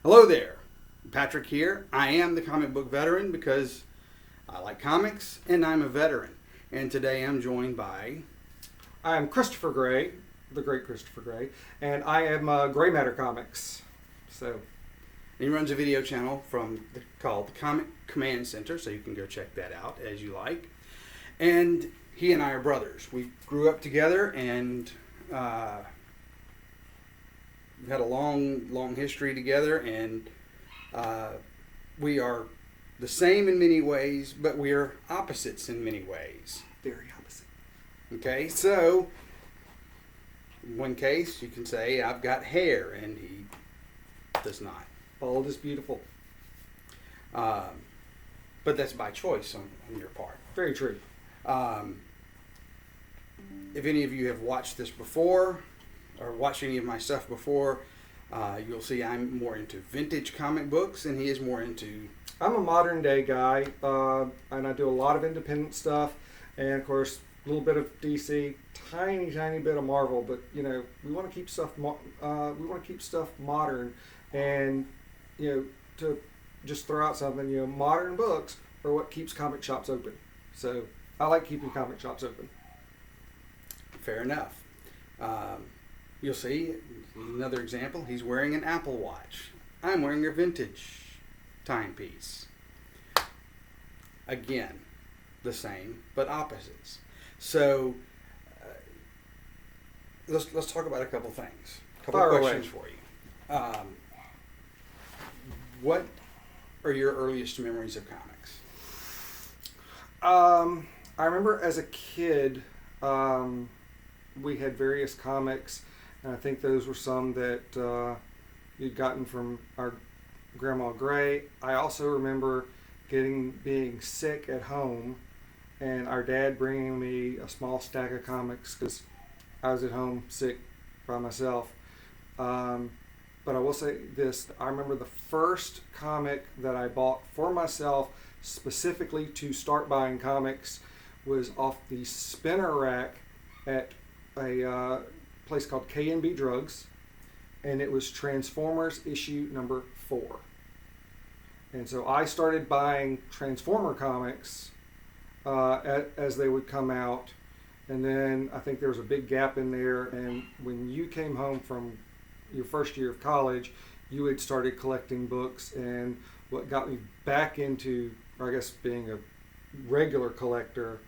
Hello there, Patrick here. I am the comic book veteran because I like comics and I'm a veteran. And today I'm joined by... I'm Christopher Gray, the great Christopher Gray, and I am Gray Matter Comics. And he runs a video channel called the Comic Command Center, so you can go check that out as you like. And he and I are brothers. We grew up together and we've had a long history together, and we are the same in many ways, but we are opposites in many ways. Very opposite. Okay, so in one case you can say I've got hair and he does not. Bald is beautiful. But that's by choice on your part. Very true. If any of you have watched this before or watched any of my stuff before, you'll see I'm more into vintage comic books and he is more into... I'm a modern day guy, and I do a lot of independent stuff, and of course a little bit of DC, tiny bit of Marvel. But we want to keep stuff modern, and to just throw out something, modern books are what keeps comic shops open. So I like keeping comic shops open. Fair enough. You'll see another example. He's wearing an Apple Watch. I'm wearing a vintage timepiece. Again, the same but opposites. So let's talk about a couple things. A couple of questions for you. What are your earliest memories of comics? I remember as a kid, we had various comics, and I think those were some that you'd gotten from our Grandma Gray. I also remember being sick at home, and our dad bringing me a small stack of comics because I was at home sick by myself. But I will say this, I remember the first comic that I bought for myself specifically to start buying comics was off the spinner rack at a place called K&B Drugs, and it was Transformers issue number 4. And so I started buying Transformer comics as they would come out, and then I think there was a big gap in there, and when you came home from your first year of college, you had started collecting books, and what got me back into, or I guess being a regular collector,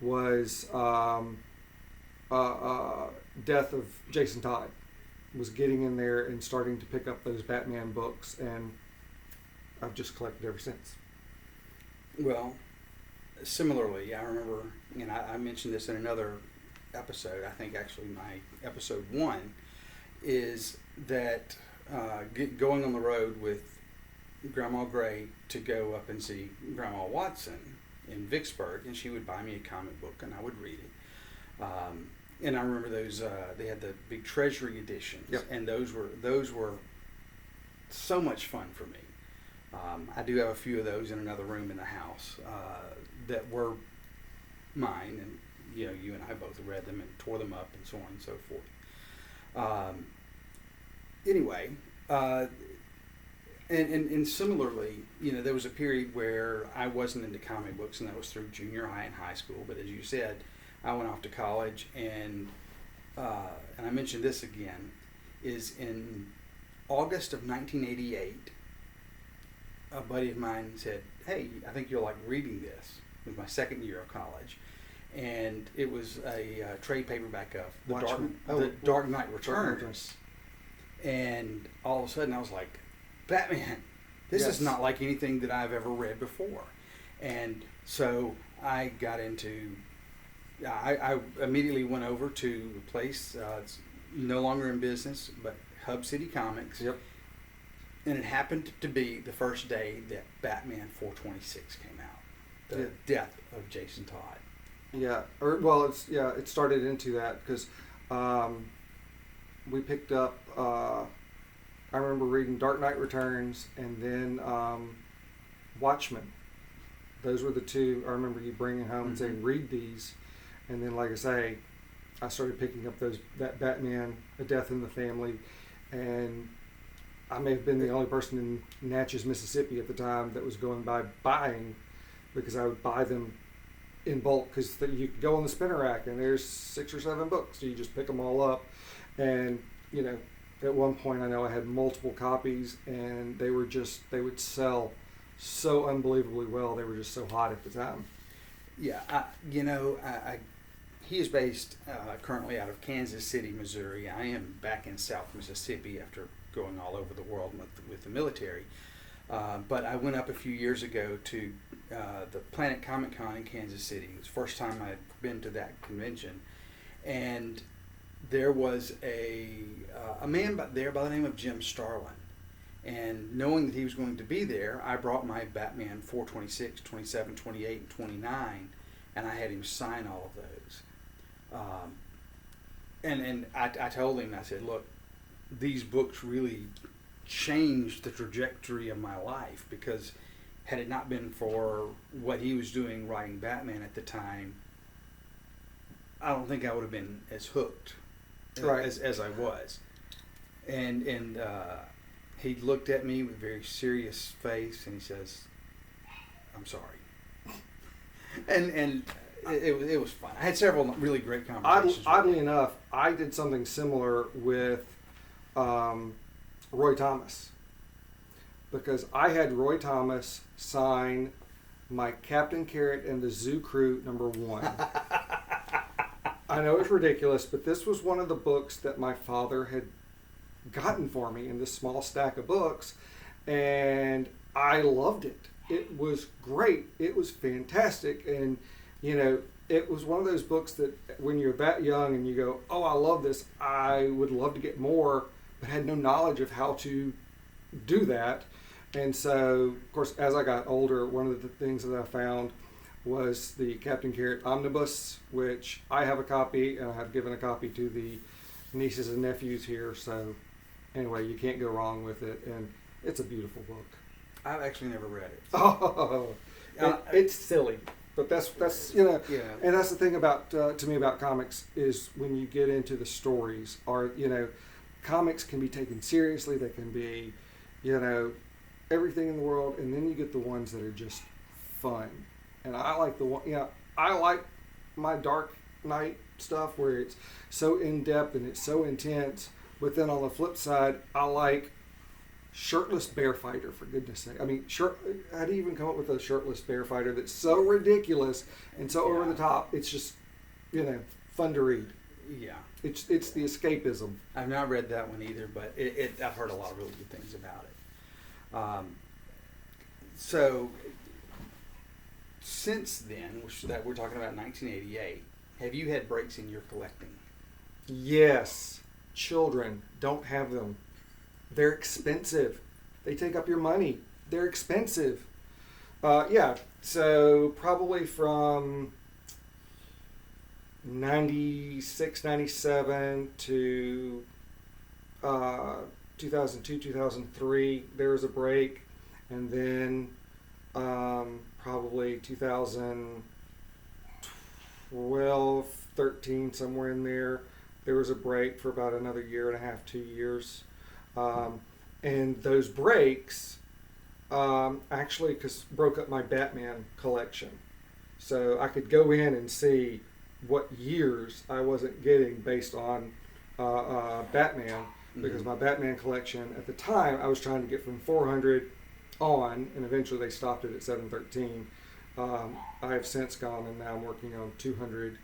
was Death of Jason Todd. Was getting in there and starting to pick up those Batman books, and I've just collected ever since. Well, similarly, I remember, and I mentioned this in another episode, I think actually my episode 1, is that going on the road with Grandma Gray to go up and see Grandma Watson in Vicksburg, and she would buy me a comic book and I would read it. And I remember those, they had the big Treasury editions, yep. And those were so much fun for me. I do have a few of those in another room in the house that were mine, and you and I both read them and tore them up and so on and so forth. Anyway, and similarly, there was a period where I wasn't into comic books, and that was through junior high and high school. But as you said, I went off to college, and I mentioned this again, is in August of 1988, a buddy of mine said, "Hey, I think you'll like reading this." It was my second year of college, and it was a trade paperback of The Dark Knight Returns. And all of a sudden I was like, Batman, this is not like anything that I've ever read before. And so I got into, I immediately went over to a place, it's no longer in business, but Hub City Comics. Yep. And it happened to be the first day that Batman 426 came out. The death of Jason Todd. Yeah, it started into that because we picked up, I remember reading Dark Knight Returns and then Watchmen. Those were the two I remember you bringing home and saying, read these. And then, like I say, I started picking up that Batman, A Death in the Family, and I may have been the only person in Natchez, Mississippi at the time that was going by buying, because I would buy them in bulk, because you could go on the spinner rack and there's 6 or 7 books. So you just pick them all up. And, you know, at one point I know I had multiple copies, and they would sell so unbelievably well. They were just so hot at the time. Yeah, he is based currently out of Kansas City, Missouri. I am back in South Mississippi after going all over the world with the military. But I went up a few years ago to the Planet Comic Con in Kansas City. It was the first time I'd been to that convention. And there was a man there by the name of Jim Starlin. And knowing that he was going to be there, I brought my Batman 426, 27, 28, and 29, and I had him sign all of those. And I told him, I said, look, these books really changed the trajectory of my life, because had it not been for what he was doing writing Batman at the time, I don't think I would have been as hooked as I was. And he looked at me with a very serious face and he says, "I'm sorry." and it was fun. I had several really great conversations. Oddly enough, I did something similar with Roy Thomas, because I had Roy Thomas sign my Captain Carrot and the Zoo Crew #1. I know it's ridiculous, but this was one of the books that my father had gotten for me in this small stack of books, and I loved it. It was great. It was fantastic. And, you know, it was one of those books that when you're that young and you go, oh, I love this, I would love to get more, but had no knowledge of how to do that. And so, of course, as I got older, one of the things that I found was the Captain Carrot Omnibus, which I have a copy, and I have given a copy to the nieces and nephews here. So anyway, you can't go wrong with it, and it's a beautiful book. I've actually never read it. Oh, it's silly, but that's Yeah. and that's the thing about to me about comics is when you get into the stories, or comics can be taken seriously. They can be, everything in the world, and then you get the ones that are just fun. And I like the one, I like my Dark Knight stuff where it's so in depth and it's so intense. But then on the flip side, I like shirtless bear fighter, for goodness sake. I mean, how do you even come up with a shirtless bear fighter that's so ridiculous and so over the top? It's just, fun to read. Yeah. It's the escapism. I've not read that one either, but I've heard a lot of really good things about it. So since then, we're talking about 1988, have you had breaks in your collecting? Yes. Children, don't have them. They're expensive. They take up your money. They're expensive. So probably from 96, 97 to 2002, 2003, there was a break. And then probably 2012, 13, somewhere in there, there was a break for about another year and a half, 2 years. And those breaks actually broke up my Batman collection. So I could go in and see what years I wasn't getting based on Batman, because my Batman collection at the time I was trying to get from 400 on, and eventually they stopped it at 713. I have since gone, and now I'm working on 200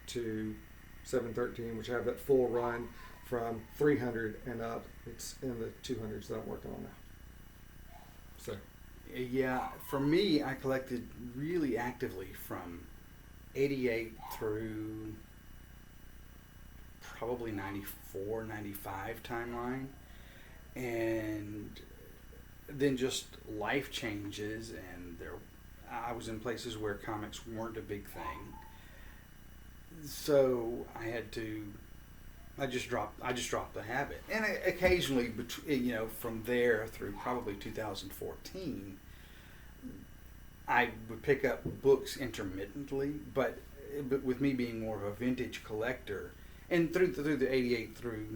to 713, which I have that full run from 300 and up. It's in the 200s that I'm working on now. So, yeah, for me, I collected really actively from 88 through probably 94, 95 timeline, and then just life changes, and I was in places where comics weren't a big thing. So I just dropped the habit, and occasionally, from there through probably 2014, I would pick up books intermittently. But with me being more of a vintage collector, and through the 88 through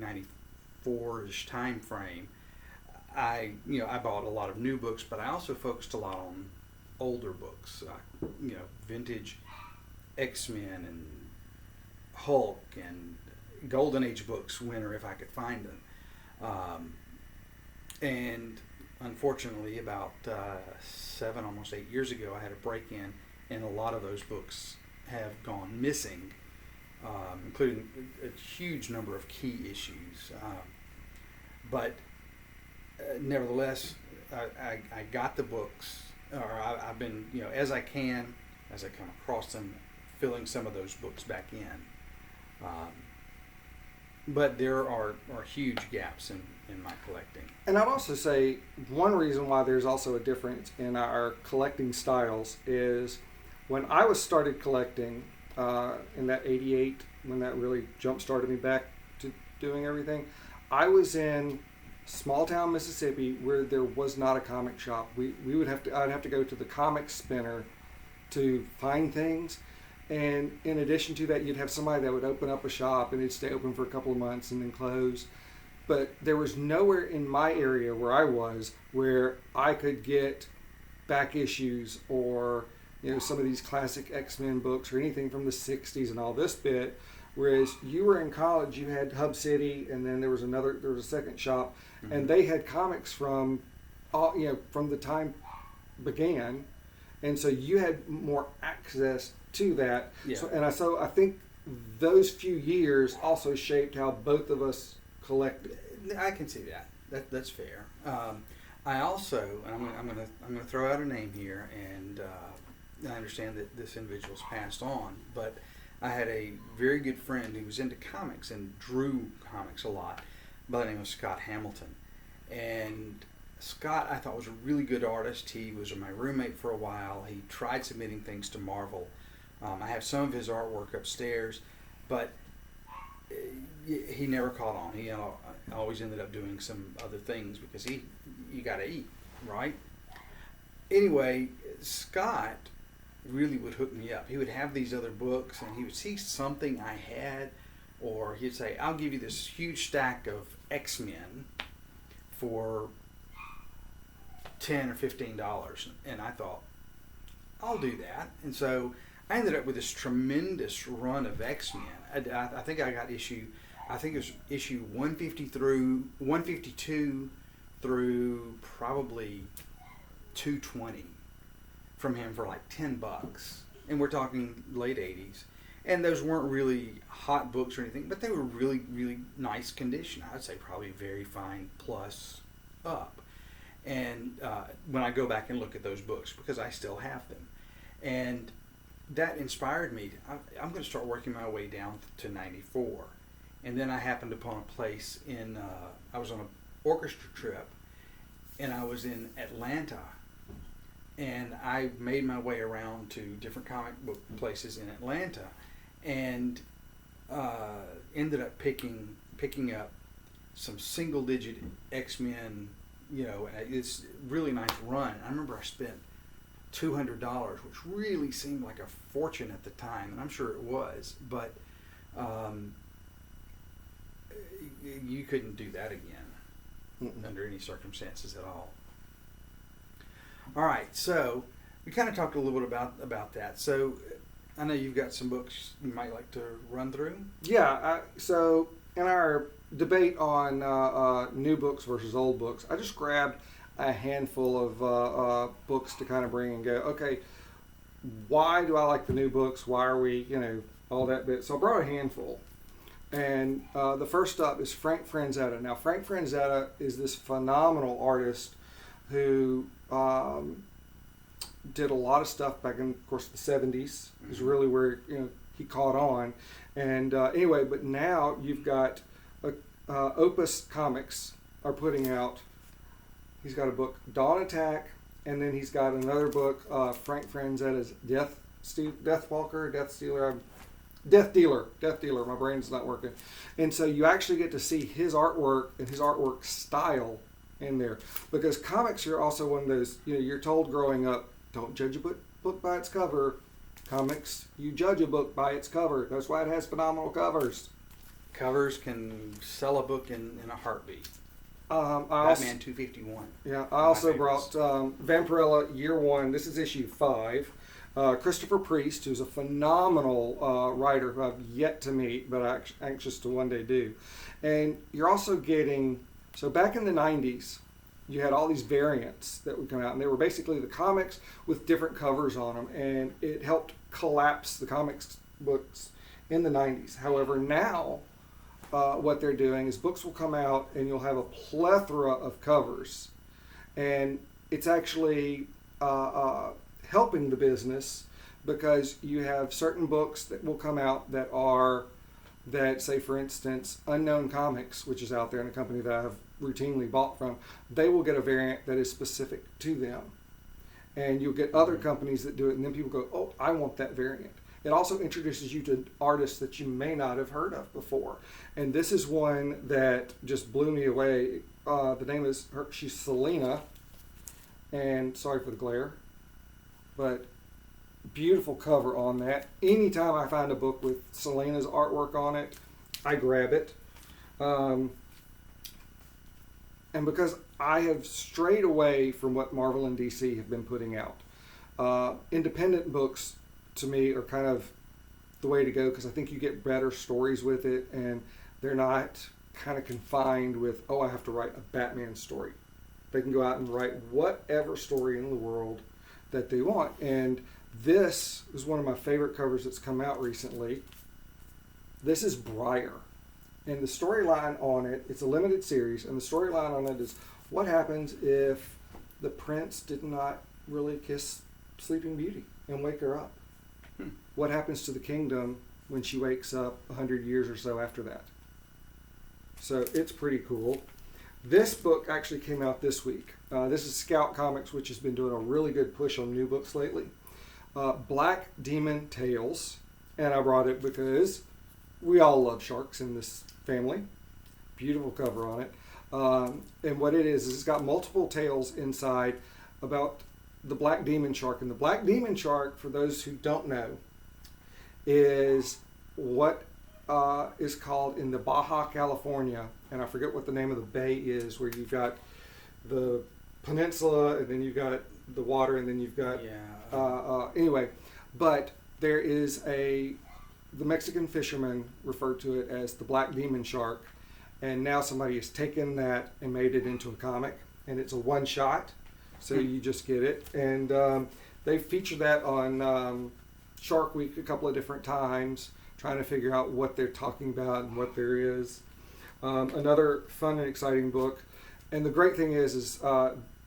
94ish time frame, I bought a lot of new books, but I also focused a lot on older books, vintage X-Men and Hulk and Golden Age books, when or if I could find them. And unfortunately, about 7, almost 8 years ago, I had a break-in, and a lot of those books have gone missing, including a huge number of key issues. But nevertheless, I got the books, or I've been, as I come across them, filling some of those books back in. But there are huge gaps in my collecting. And I'd also say one reason why there's also a difference in our collecting styles is when I was started collecting in that 88, when that really jump-started me back to doing everything, I was in small town Mississippi where there was not a comic shop. I'd have to go to the comic spinner to find things. And in addition to that, you'd have somebody that would open up a shop and it'd stay open for a couple of months and then close. But there was nowhere in my area where I was where I could get back issues or some of these classic X-Men books or anything from the 60s and all this bit. Whereas you were in college, you had Hub City, and then there was a second shop, mm-hmm. and they had comics from the time began, and so you had more access to that. Yeah. So I think those few years also shaped how both of us collected. I can see that. That's fair. I also, and I'm gonna throw out a name here, and I understand that this individual's passed on, but I had a very good friend who was into comics and drew comics a lot, by the name of Scott Hamilton. And Scott, I thought, was a really good artist. He was my roommate for a while. He tried submitting things to Marvel. I have some of his artwork upstairs, but he never caught on. He always ended up doing some other things because you got to eat, right? Anyway, Scott really would hook me up. He would have these other books, and he would see something I had, or he'd say, "I'll give you this huge stack of X-Men for $10 or $15." And I thought, I'll do that. And so I ended up with this tremendous run of X-Men. I think I got issue 152 through probably 220 from him for like $10. And we're talking late 80s. And those weren't really hot books or anything, but they were really, really nice condition. I would say probably very fine plus up. And when I go back and look at those books, because I still have them. And that inspired me. I'm going to start working my way down to 94. And then I happened upon a place I was on an orchestra trip, and I was in Atlanta. And I made my way around to different comic book places in Atlanta, and ended up picking up some single-digit X-Men. It's a really nice run. I remember I spent $200, which really seemed like a fortune at the time, and I'm sure it was. But you couldn't do that again under any circumstances at all. All right, so we kind of talked a little bit about that. So I know you've got some books you might like to run through. Yeah, so in our debate on new books versus old books, I just grabbed a handful of books to kind of bring and go, okay, why do I like the new books? Why are we, all that bit. So I brought a handful. And the first up is Frank Franzetta. Now, Frank Franzetta is this phenomenal artist who did a lot of stuff back in, of course, the 70s. Is really where he caught on. And anyway, but now you've got Opus Comics are putting out. He's got a book, Dawn Attack, and then he's got another book, Frank Franzetta's Death Dealer. My brain's not working. And so you actually get to see his artwork and his artwork style in there, because comics are also one of those, you're told growing up, don't judge a book by its cover. Comics, you judge a book by its cover. That's why it has phenomenal covers. Covers can sell a book in a heartbeat. I also, Batman 251. yeah, I My also favorites. brought Vampirella Year One. This is issue 5. Christopher Priest, who's a phenomenal writer who I've yet to meet, but I'm anxious to one day do. And you're also getting, so back in the 90s, you had all these variants that would come out, and they were basically the comics with different covers on them, and it helped collapse the comics books in the 90s. However, now what they're doing is books will come out and you'll have a plethora of covers, and it's actually helping the business because you have certain books that will come out that say, for instance, Unknown Comics, which is out there in a company that I've routinely bought from, they will get a variant that is specific to them. And you'll get other companies that do it, and then people go, oh, I want that variant. It also introduces you to artists that you may not have heard of before. And this is one that just blew me away. The name is her, she's Selena, and sorry for the glare, but beautiful cover on that. Anytime I find a book with Selena's artwork on it, I grab it. And because I have strayed away from what Marvel and DC have been putting out, independent books to me are kind of the way to go because I think you get better stories with it, and they're not kind of confined with, oh, I have to write a Batman story. They can go out and write whatever story in the world that they want. And this is one of my favorite covers that's come out recently. This is Briar. And the storyline on it, it's a limited series, and the storyline on it is what happens if the prince did not really kiss Sleeping Beauty and wake her up? What happens to the kingdom when she wakes up 100 years or so after that? So it's pretty cool. This book actually came out this week. This is Scout Comics, which has been doing a really good push on new books lately. Black Demon Tales. And I brought it because we all love sharks in this family. Beautiful cover on it. And what it is it's got multiple tales inside about the black demon shark. And the black demon shark, for those who don't know, is what is called in the Baja California, and I forget what the name of the bay is, where you've got the peninsula and then you've got the water and then you've got anyway, but there is the Mexican fishermen referred to it as the black demon shark, and now somebody has taken that and made it into a comic, and it's a one shot, so you just get it. And they featured that on Shark Week a couple of different times, trying to figure out what they're talking about and what there is. Another fun and exciting book. And the great thing is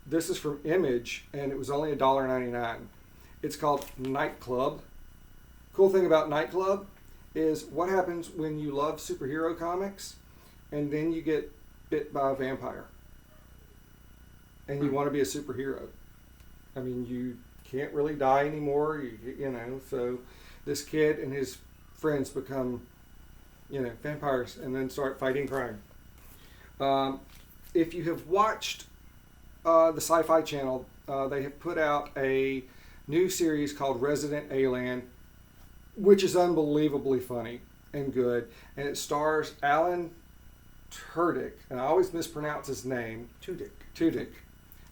this is from Image, and it was only $1.99. It's called Nightclub. Cool thing about Nightclub is what happens when you love superhero comics and then you get bit by a vampire and you want to be a superhero. I mean, you can't really die anymore, you know, so this kid and his friends become, vampires and then start fighting crime. If you have watched the Sci-Fi Channel, they have put out a new series called Resident Alien, which is unbelievably funny and good, and it stars Alan Tudyk, and I always mispronounce his name. Tudyk.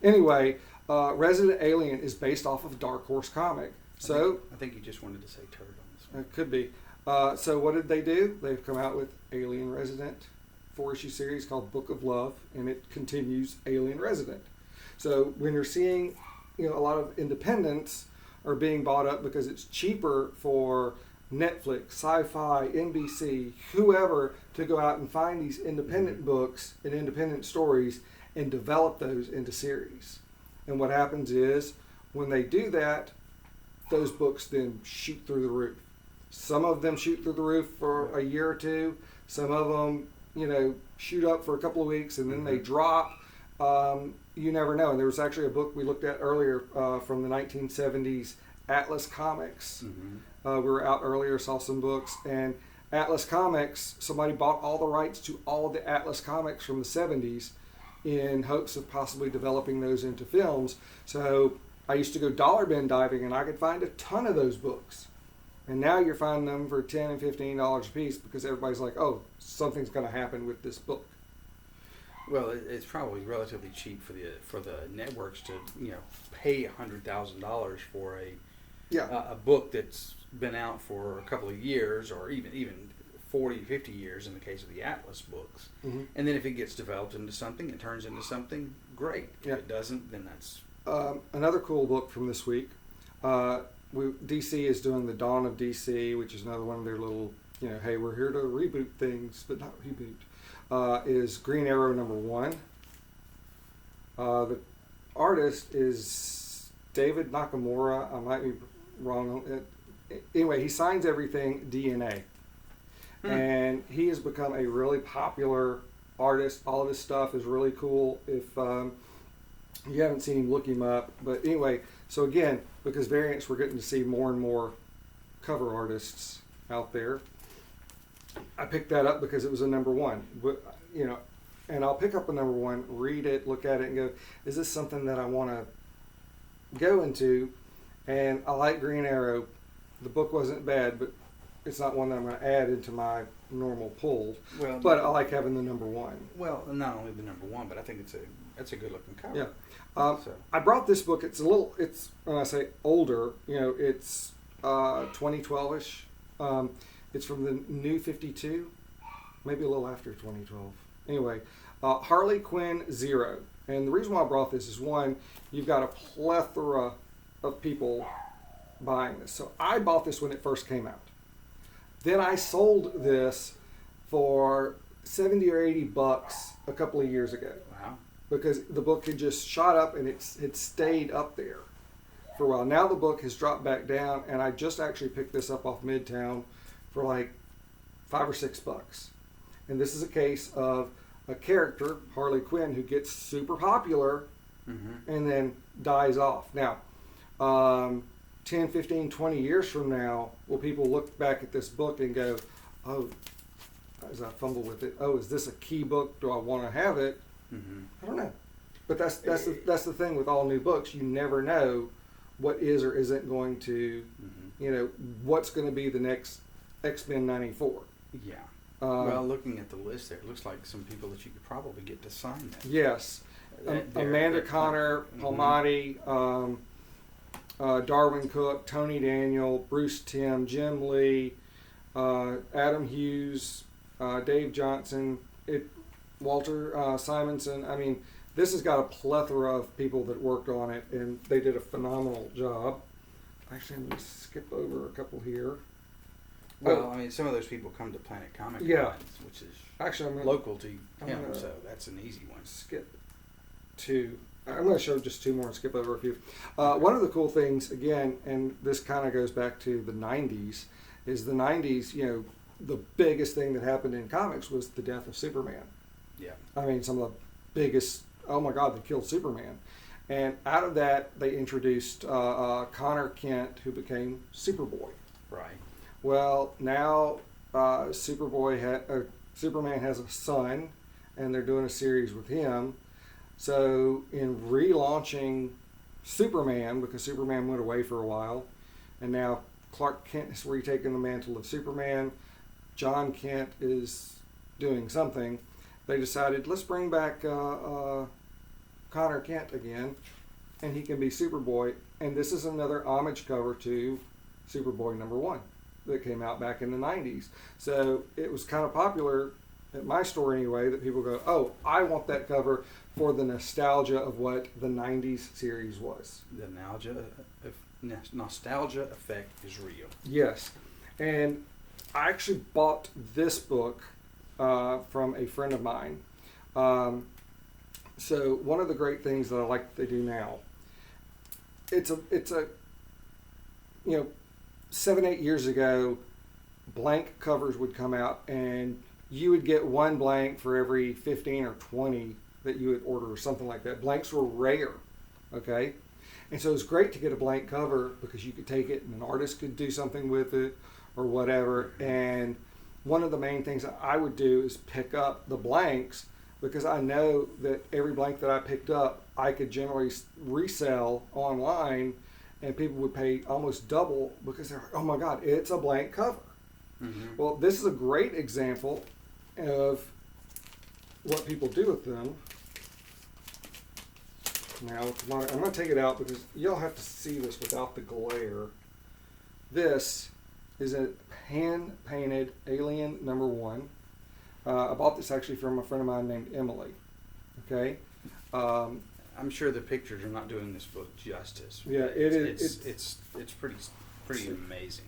Anyway, Resident Alien is based off of Dark Horse comic. I think you just wanted to say turd on this one. It could be. So what did they do? They've come out with Alien Resident, 4-issue series called Book of Love, and it continues Alien Resident. So when you're seeing, a lot of independents are being bought up because it's cheaper for Netflix, Sci-Fi, NBC, whoever to go out and find these independent books and independent stories and develop those into series. And what happens is when they do that, those books then shoot through the roof. Some of them shoot through the roof for a year or two. Some of them, shoot up for a couple of weeks and then they drop. You never know. And there was actually a book we looked at earlier from the 1970s, Atlas Comics. We were out earlier, saw some books, and Atlas Comics, somebody bought all the rights to all of the Atlas Comics from the 70s in hopes of possibly developing those into films. So I used to go dollar bin diving and I could find a ton of those books. And now you're finding them for $10 and $15 a piece because everybody's like, oh, something's going to happen with this book. Well, it's probably relatively cheap for the networks to pay $100,000 for Yeah. a book that's been out for a couple of years, or even 40, 50 years in the case of the Atlas books. Mm-hmm. And then if it gets developed into something, it turns into something great. Yeah. If it doesn't, then that's Another cool book from this week. DC is doing The Dawn of DC, which is another one of their little, hey, we're here to reboot things, but not reboot. Is Green Arrow #1. The artist is David Nakamura. I might be wrong on it. Anyway, he signs everything DNA. And he has become a really popular artist. All of his stuff is really cool. If you haven't seen him, look him up. But anyway, so again, because Variants, we're getting to see more and more cover artists out there. I picked that up because it was a #1. But, and I'll pick up a #1, read it, look at it, and go, is this something that I want to go into? And I like Green Arrow. The book wasn't bad, but it's not one that I'm going to add into my normal pull. well. But I like having the #1. Well, not only the #1, but I think it's a good looking cover. Yeah. So I brought this book. It's when I say older, it's 2012-ish. It's from the New 52, maybe a little after 2012. Anyway, Harley Quinn 0. And the reason why I brought this is, one, you've got a plethora of people buying this. So I bought this when it first came out. Then I sold this for $70 or $80 a couple of years ago. wow. Because the book had just shot up and it stayed up there for a while. Now the book has dropped back down, and I just actually picked this up off Midtown for like $5 or $6. And this is a case of a character, Harley Quinn, who gets super popular and then dies off. Now, 10, 15, 20 years from now, will people look back at this book and go, oh, as I fumble with it, oh, is this a key book? Do I want to have it? I don't know. But that's the thing with all new books. You never know what is or isn't going to, what's going to be the next X-Men 94. Yeah. Well, looking at the list there, it looks like some people that you could probably get to sign that. Yes. Amanda They're Connor, Palmati, Darwin Cook, Tony Daniel, Bruce Timm, Jim Lee, Adam Hughes, Dave Johnson, Walter Simonson. I mean, this has got a plethora of people that worked on it, and they did a phenomenal job. Actually, I'm going to skip over a couple here. Well, I mean, some of those people come to Planet Comic Yeah. which is Actually, I'm going local to I'm him, gonna- so that's an easy one. skip two. I'm going to show just two more and skip over a few. One of the cool things, again, and this kind of goes back to the 90s, is the 90s, the biggest thing that happened in comics was the death of Superman. Yeah. I mean, some of the biggest, oh my God, they killed Superman. And out of that, they introduced Connor Kent, who became Superboy. Right. Well, now Superman has a son, and they're doing a series with him. So in relaunching Superman, because Superman went away for a while, and now Clark Kent is retaking the mantle of Superman, John Kent is doing something, they decided, let's bring back Connor Kent again, and he can be Superboy. And this is another homage cover to Superboy #1 that came out back in the 90s. So it was kind of popular at my store anyway, that people go, oh, I want that cover for the nostalgia of what the 90s series was. The nostalgia effect is real. Yes. And I actually bought this book from a friend of mine. So one of the great things that I like that they do now, it's a 7-8 years ago, blank covers would come out, and you would get one blank for every 15 or 20 that you would order or something like that. Blanks were rare, okay? And so it was great to get a blank cover because you could take it and an artist could do something with it or whatever. And one of the main things that I would do is pick up the blanks, because I know that every blank that I picked up, I could generally resell online, and people would pay almost double because they're like, oh my God, it's a blank cover. Well, this is a great example of what people do with them. Now, I'm going to take it out because you'll have to see this without the glare. This is a hand-painted Alien #1. I bought this actually from a friend of mine named Emily. Okay. I'm sure the pictures are not doing this book justice. Yeah, it is. It's pretty amazing.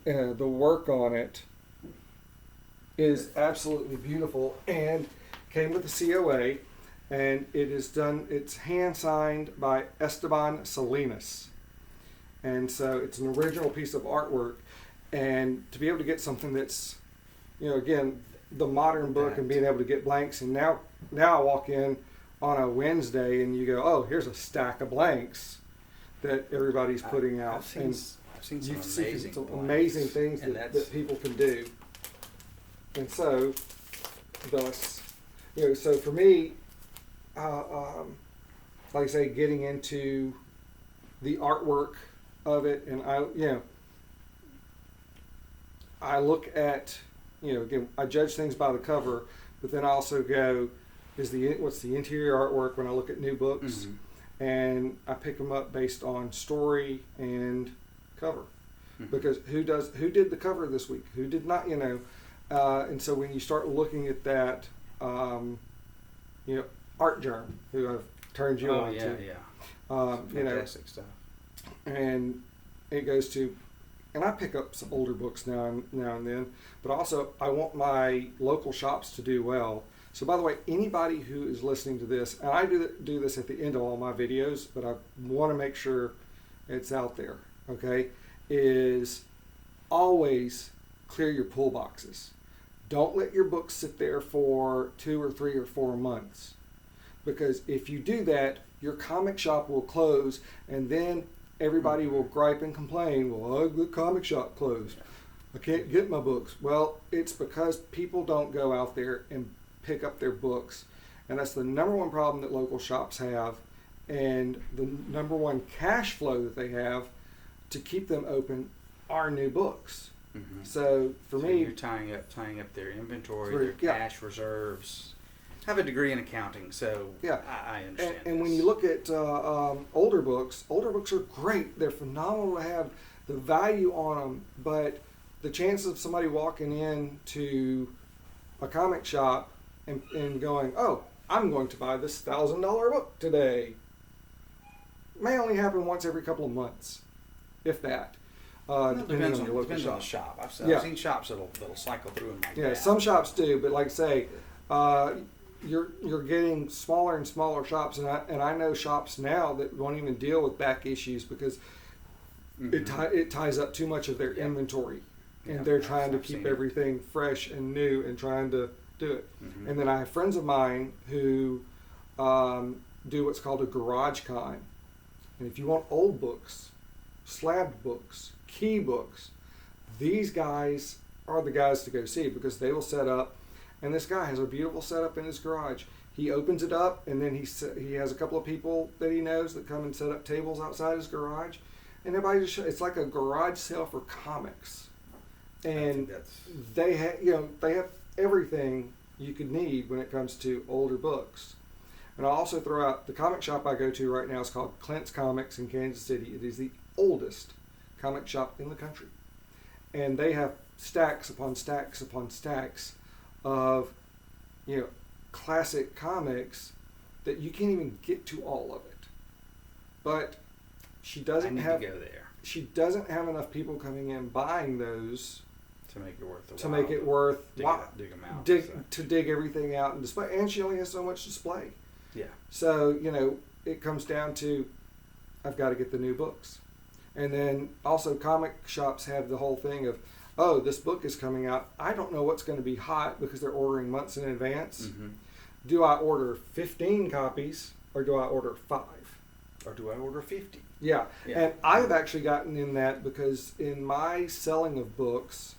The work on it is absolutely beautiful and came with a COA, and it is done. It's hand signed by Esteban Salinas, and so it's an original piece of artwork. And to be able to get something that's, again, the modern book and being able to get blanks, and now I walk in on a Wednesday and you go, oh, here's a stack of blanks that everybody's putting out. I've seen some amazing things that people can do. And so, thus, so for me, like I say, getting into the artwork of it, and I look at, again, I judge things by the cover, but then I also go, what's the interior artwork when I look at new books, and I pick them up based on story and cover, because who did the cover this week? Who did not? And so when you start looking at that, Art Germ, who I've turned you on to, fantastic stuff, and it goes to. And I pick up some older books now and then, but also I want my local shops to do well. So by the way, anybody who is listening to this, and I do this at the end of all my videos, but I want to make sure it's out there, okay, is always clear your pull boxes. Don't let your books sit there for 2 or 3 or 4 months, because if you do that, your comic shop will close, and then everybody will gripe and complain, well, the comic shop closed. I can't get my books. Well, it's because people don't go out there and pick up their books. And that's the #1 problem that local shops have, and the #1 cash flow that they have to keep them open are new books. So for me, you're tying up their inventory, their cash reserves. I have a degree in accounting, so I understand. And when you look at older books are great. They're phenomenal to have the value on them, but the chances of somebody walking into a comic shop and going, oh, I'm going to buy this $1,000 book today, may only happen once every couple of months, if that. Depending on your local depends shop. on the shop. I've seen shops that'll cycle through them like that. Yeah, some shops do, but like I say, you're getting smaller and smaller shops, and I know shops now that won't even deal with back issues because it ties up too much of their inventory, and they're trying to keep everything fresh and new and trying to do it. And then I have friends of mine who do what's called a garage con, and if you want old books, slabbed books, key books, these guys are the guys to go see, because they will set up. And this guy has a beautiful setup in his garage. He opens it up, and then he has a couple of people that he knows that come and set up tables outside his garage, and everybody it's like a garage sale for comics. And they have everything you could need when it comes to older books. And I also throw out the comic shop I go to right now is called Clint's Comics in Kansas City. It is the oldest comic shop in the country, and they have stacks upon stacks upon stacks of classic comics that you can't even get to all of it. But she doesn't to go there. She doesn't have enough people coming in buying those to make it worth the to while. make it worth dig them out. To dig everything out and display. And she only has so much display. Yeah. So it comes down to I've got to get the new books, and then also comic shops have the whole thing of, oh, this book is coming out. I don't know what's going to be hot because they're ordering months in advance. Do I order 15 copies or do I order 5? Or do I order 50? Yeah. And I've actually gotten in that because in my selling of books,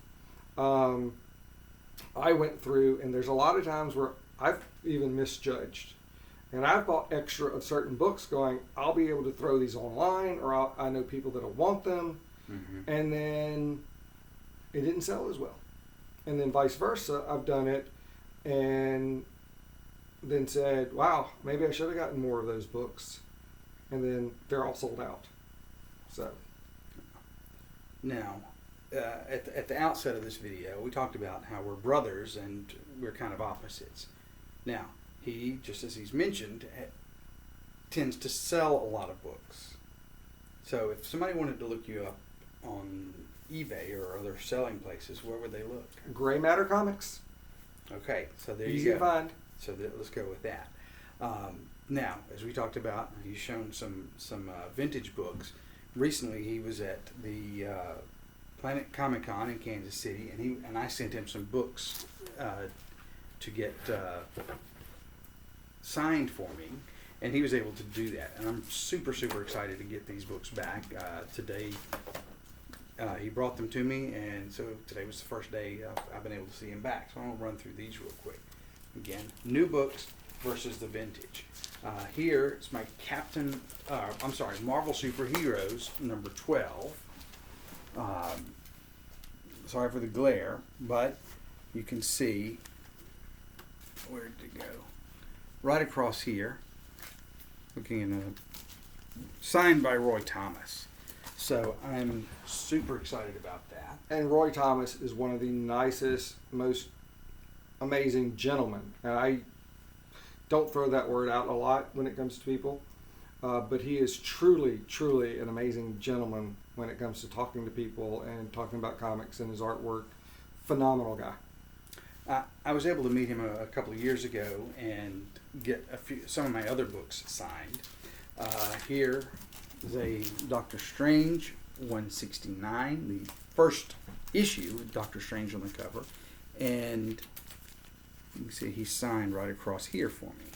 I went through, and there's a lot of times where I've even misjudged. And I've bought extra of certain books going, I'll be able to throw these online, or I know people that'll want them. And then it didn't sell as well. And then vice versa, I've done it, and then said, wow, maybe I should have gotten more of those books. And then they're all sold out. So, Now, at the outset of this video, we talked about how we're brothers and we're kind of opposites. Now, he, just as he's mentioned, tends to sell a lot of books. So if somebody wanted to look you up on eBay or other selling places, where would they look? Gray Matter Comics. Okay, so there Easy you go. to find. So let's go with that. Now, as we talked about, he's shown some vintage books. Recently, he was at the Planet Comic Con in Kansas City, and I sent him some books to get signed for me, and he was able to do that. And I'm super excited to get these books back today. He brought them to me, and so today was the first day I've been able to see him back. So I'm gonna run through these real quick. Again, new books versus the vintage. Here it's my Marvel Superheroes number 12. Sorry for the glare, but you can see, where did it go? Right across here, looking in signed by Roy Thomas. So I'm super excited about that. And Roy Thomas is one of the nicest, most amazing gentlemen. And I don't throw that word out a lot when it comes to people, but he is truly an amazing gentleman when it comes to talking to people and talking about comics and his artwork. Phenomenal guy. I was able to meet him a couple of years ago and get some of my other books signed. Here is a Doctor Strange 169, the first issue with Doctor Strange on the cover, and you can see he's signed right across here for me.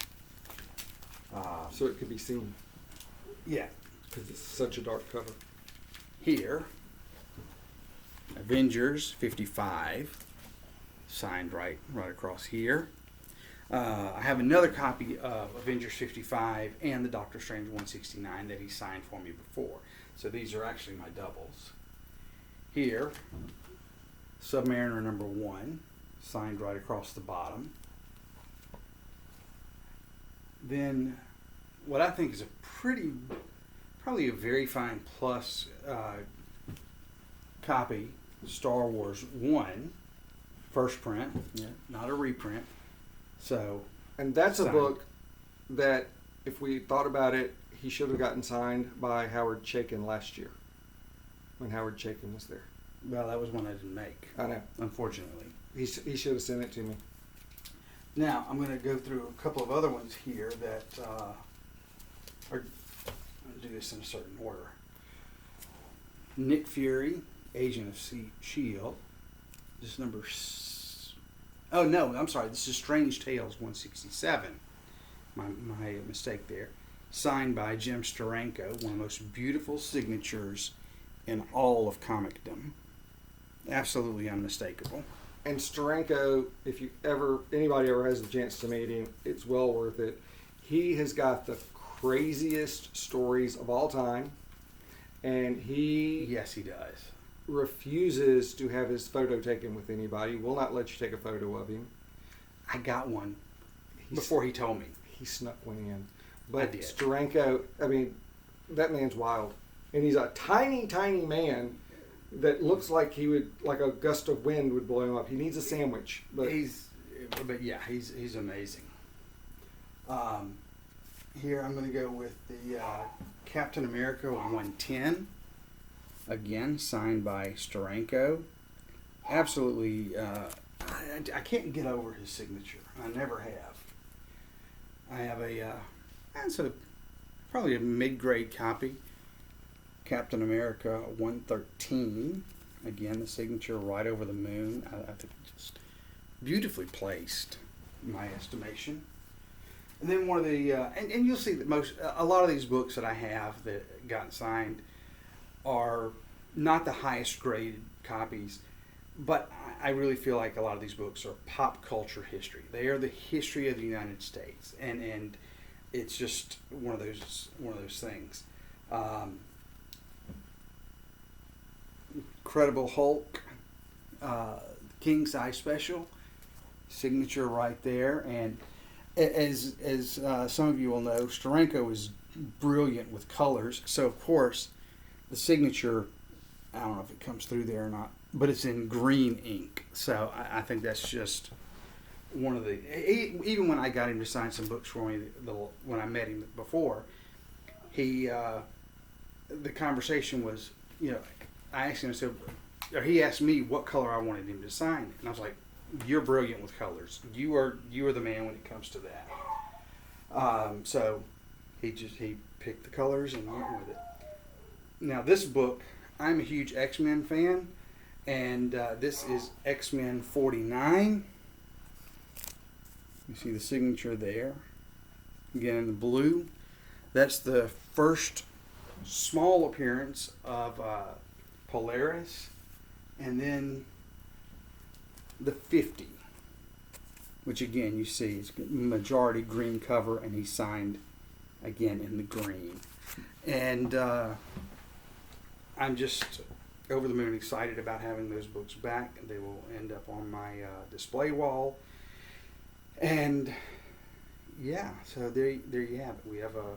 So it could be seen. Yeah. Because it's such a dark cover. Here, Avengers 55, signed right across here. I have another copy of Avengers 55 and the Doctor Strange 169 that he signed for me before. So these are actually my doubles. Here, Submariner number 1, signed right across the bottom. Then, what I think is probably a very fine plus copy, Star Wars 1, first print, not a reprint. So, and that's signed. A book that, if we thought about it, he should have gotten signed by Howard Chaykin last year, when Howard Chaykin was there. Well, that was one I didn't make. I know. Unfortunately. He should have sent it to me. Now, I'm going to go through a couple of other ones here that are. I'm going to do this in a certain order. Nick Fury, Agent of S.H.I.E.L.D. This is number. Oh no, I'm sorry. This is Strange Tales 167. My mistake there. Signed by Jim Steranko, one of the most beautiful signatures in all of comicdom. Absolutely unmistakable. And Steranko, if anybody ever has the chance to meet him, it's well worth it. He has got the craziest stories of all time, and Yes, he does. refuses to have his photo taken with anybody. Will not let you take a photo of him. I got one before he told me. He snuck one in. I But did. Steranko, I mean, that man's wild. And he's a tiny man that looks like like a gust of wind would blow him up. He needs a sandwich. But He's amazing. Here I'm going to go with the Captain America 110. Again, signed by Steranko. Absolutely, I can't get over his signature. I never have. I have probably a mid-grade copy. Captain America 113. Again, the signature right over the moon. I think just beautifully placed, in my estimation. And then one of the, and you'll see that a lot of these books that I have that got signed are not the highest graded copies, but I really feel like a lot of these books are pop culture history. They are the history of the United States, and it's just one of those things. Incredible Hulk, King Size Special, signature right there, and as some of you will know, Steranko is brilliant with colors. So of course, the signature, I don't know if it comes through there or not, but it's in green ink. So I think that's just one of the. Even when I got him to sign some books for me, when I met him before, he the conversation was, I asked him, or he asked me what color I wanted him to sign, and I was like, "You're brilliant with colors. You are the man when it comes to that." So he picked the colors and went with it. Now this book, I'm a huge X-Men fan, and this is X-Men 49. You see the signature there. Again in the blue. That's the first small appearance of Polaris, and then the 50, which again you see is majority green cover, and he signed again in the green. And I'm just over the moon excited about having those books back. They will end up on my display wall. And yeah, so there you have it. We have a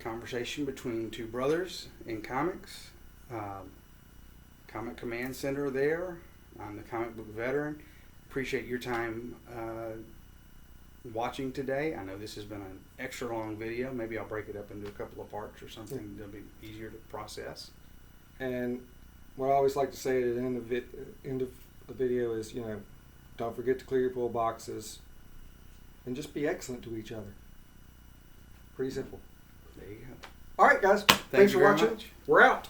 conversation between two brothers in comics. Comic Command Center there. I'm the comic book veteran. Appreciate your time watching today. I know this has been an extra long video. Maybe I'll break it up into a couple of parts or something that'll be easier to process. And what I always like to say at the end of the video is, don't forget to clear your pull boxes and just be excellent to each other. Pretty simple. There you go. All right, guys. Thank Thanks you for very watching. much. We're out.